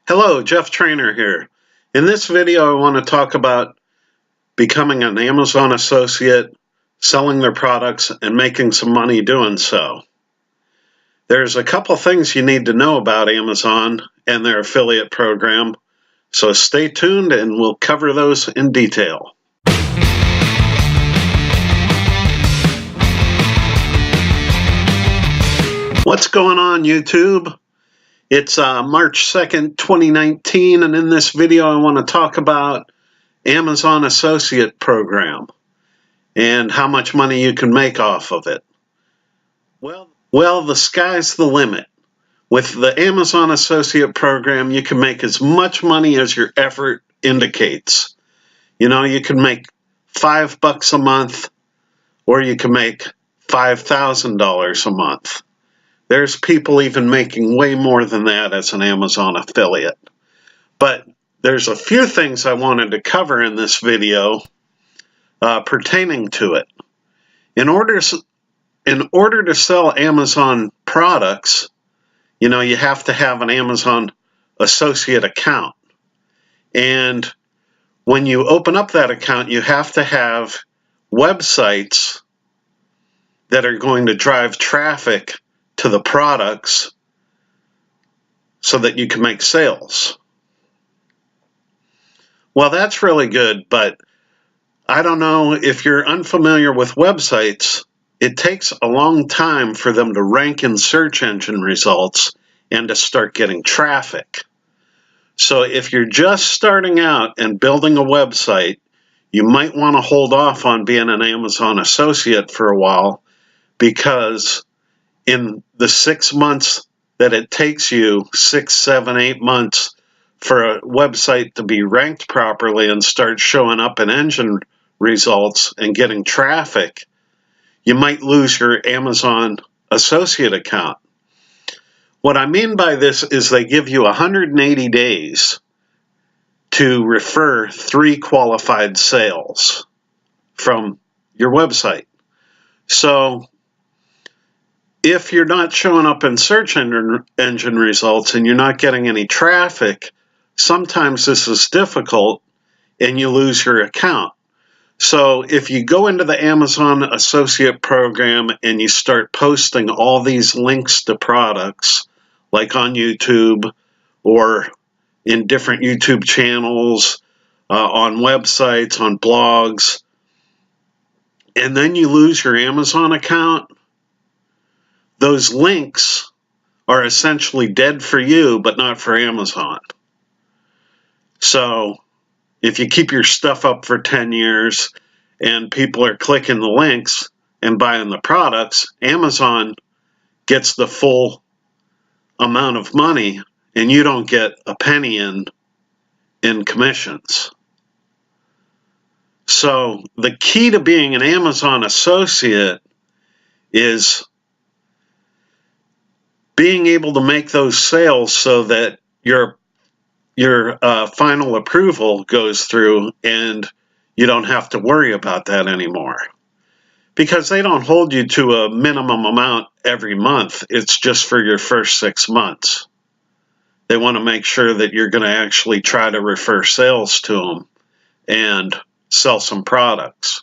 Hello, Jeff Trainer here. In this video, I want to talk about becoming an Amazon associate, selling their products, and making some money doing so. There's a couple things you need to know about Amazon and their affiliate program, so stay tuned and we'll cover those in detail. What's going on, YouTube? It's March 2nd, 2019, and in this video I want to talk about Amazon Associate Program and how much money you can make off of it. Well, the sky's the limit. With the Amazon Associate Program, you can make as much money as your effort indicates. You know, you can make $5 a month, or you can make $5,000 a month. There's people even making way more than that as an Amazon affiliate. But there's a few things I wanted to cover in this video pertaining to it. In order to sell Amazon products, you know, you have to have an Amazon associate account. And when you open up that account, you have to have websites that are going to drive traffic to the products so that you can make sales. Well, that's really good, but I don't know if you're unfamiliar with websites. It takes a long time for them to rank in search engine results and to start getting traffic. So if you're just starting out and building a website, you might want to hold off on being an Amazon associate for a while, because in the 6 months that it takes you, 6, 7, 8 months for a website to be ranked properly and start showing up in engine results and getting traffic, you might lose your Amazon associate account. What I mean by this is they give you 180 days to refer 3 qualified sales from your website. So if you're not showing up in search engine results and you're not getting any traffic, sometimes this is difficult and you lose your account. So if you go into the Amazon Associate Program and you start posting all these links to products, like on YouTube or in different YouTube channels, on websites, on blogs, and then you lose your Amazon account, those links are essentially dead for you, but not for Amazon. So if you keep your stuff up for 10 years and people are clicking the links and buying the products, Amazon gets the full amount of money and you don't get a penny in commissions. So the key to being an Amazon associate is being able to make those sales so that your final approval goes through and you don't have to worry about that anymore. Because they don't hold you to a minimum amount every month. It's just for your first 6 months. They want to make sure that you're going to actually try to refer sales to them and sell some products.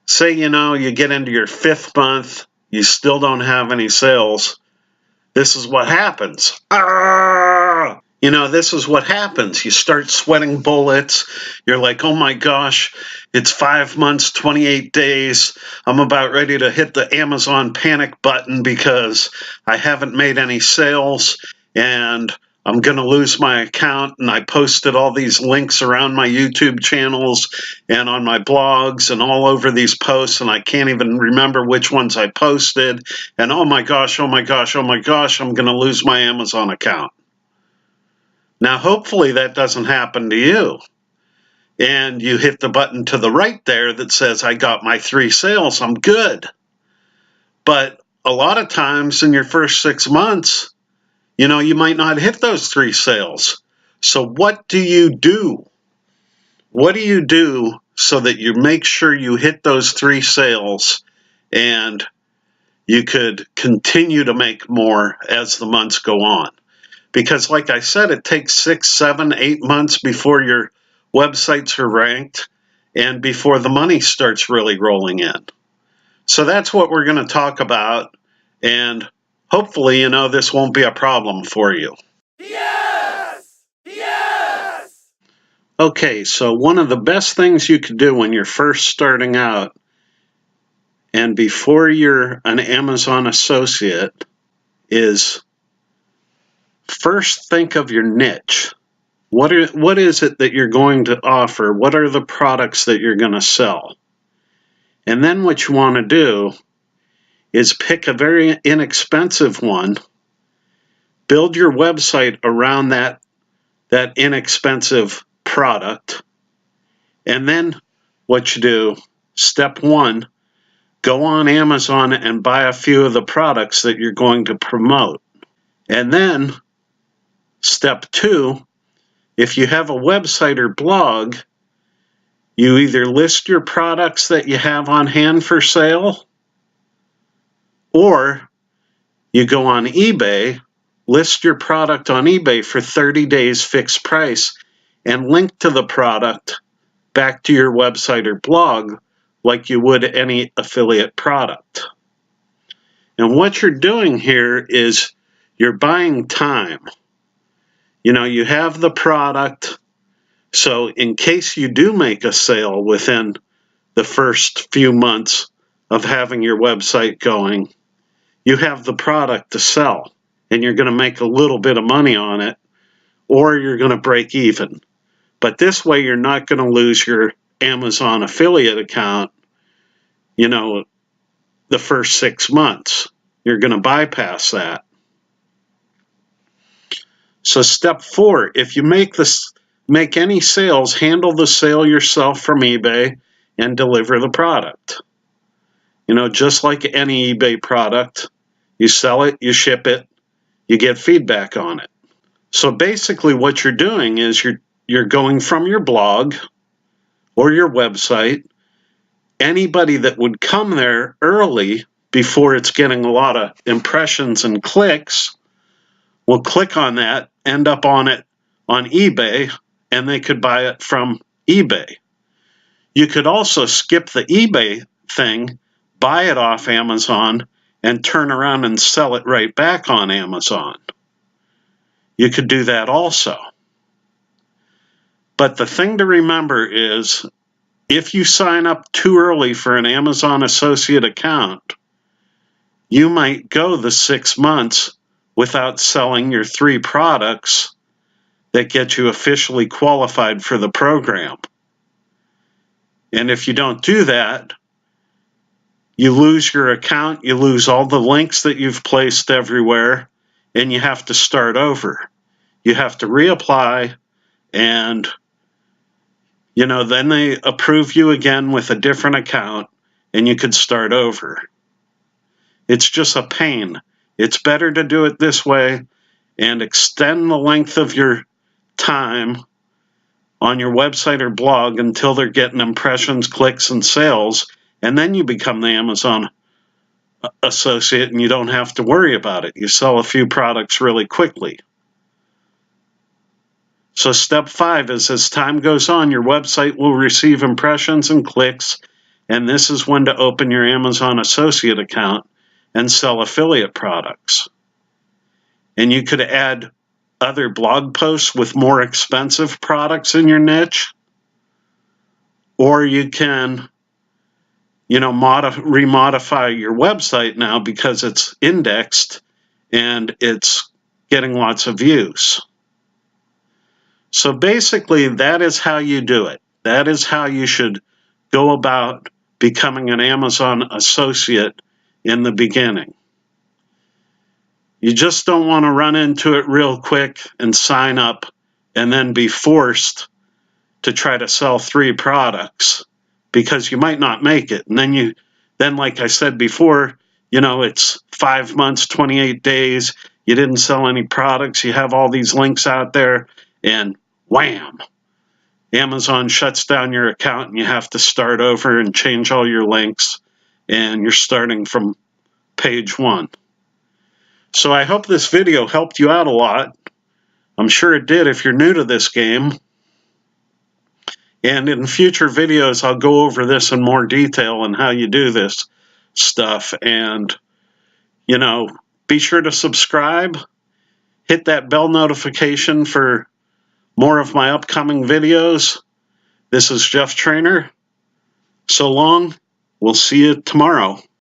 Say, you know, you get into your 5th month, you still don't have any sales. This is what happens. You know, this is what happens. You start sweating bullets. You're like, oh my gosh, it's 5 months, 28 days. I'm about ready to hit the Amazon panic button because I haven't made any sales and I'm going to lose my account. And I posted all these links around my YouTube channels and on my blogs and all over these posts, and I can't even remember which ones I posted. And oh my gosh, oh my gosh, oh my gosh, I'm going to lose my Amazon account. Now, hopefully that doesn't happen to you. And you hit the button to the right there that says, I got my 3 sales, I'm good. But a lot of times in your first 6 months, you know, you might not hit those 3 sales. So what do you do? What do you do so that you make sure you hit those 3 sales and you could continue to make more as the months go on? Because like I said, it takes 6, 7, 8 months before your websites are ranked and before the money starts really rolling in. So that's what we're going to talk about, and hopefully, this won't be a problem for you. Yes! Yes! Okay, so one of the best things you can do when you're first starting out and before you're an Amazon associate is first think of your niche. What is it that you're going to offer? What are the products that you're going to sell? And then what you want to do is pick a very inexpensive one, build your website around that inexpensive product, and then what you do, step 1, go on Amazon and buy a few of the products that you're going to promote. And then step 2, if you have a website or blog, you either list your products that you have on hand for sale, or you go on eBay, list your product on eBay for 30 days fixed price, and link to the product back to your website or blog like you would any affiliate product. And what you're doing here is you're buying time. You have the product, so in case you do make a sale within the first few months of having your website going, you have the product to sell, and you're going to make a little bit of money on it, or you're going to break even. But this way, you're not going to lose your Amazon affiliate account, the first 6 months. You're going to bypass that. So step 4, if you make any sales, handle the sale yourself from eBay and deliver the product. Just like any eBay product, you sell it, you ship it, you get feedback on it. So basically what you're doing is you're going from your blog or your website. Anybody that would come there early before it's getting a lot of impressions and clicks will click on that, end up on it on eBay, and they could buy it from eBay. You could also skip the eBay thing, buy it off Amazon, and turn around and sell it right back on Amazon. You could do that also. But the thing to remember is, if you sign up too early for an Amazon associate account, you might go the 6 months without selling your 3 products that get you officially qualified for the program. And if you don't do that, you lose your account, you lose all the links that you've placed everywhere, and you have to start over. You have to reapply, and then they approve you again with a different account, and you could start over. It's just a pain. It's better to do it this way and extend the length of your time on your website or blog until they're getting impressions, clicks, and sales, and then you become the Amazon associate and you don't have to worry about it. You sell a few products really quickly. So step 5 is, as time goes on, your website will receive impressions and clicks, and this is when to open your Amazon associate account and sell affiliate products. And you could add other blog posts with more expensive products in your niche, or you can, remodify your website now because it's indexed and it's getting lots of views. So basically, that is how you do it. That is how you should go about becoming an Amazon associate in the beginning. You just don't want to run into it real quick and sign up and then be forced to try to sell 3 products, because you might not make it. And then like I said before, it's 5 months, 28 days, you didn't sell any products, you have all these links out there, and wham, Amazon shuts down your account and you have to start over and change all your links, and you're starting from page 1. So I hope this video helped you out a lot. I'm sure it did if you're new to this game. And in future videos, I'll go over this in more detail and how you do this stuff. And, you know, be sure to subscribe. Hit that bell notification for more of my upcoming videos. This is Jeff Trainer. So long. We'll see you tomorrow.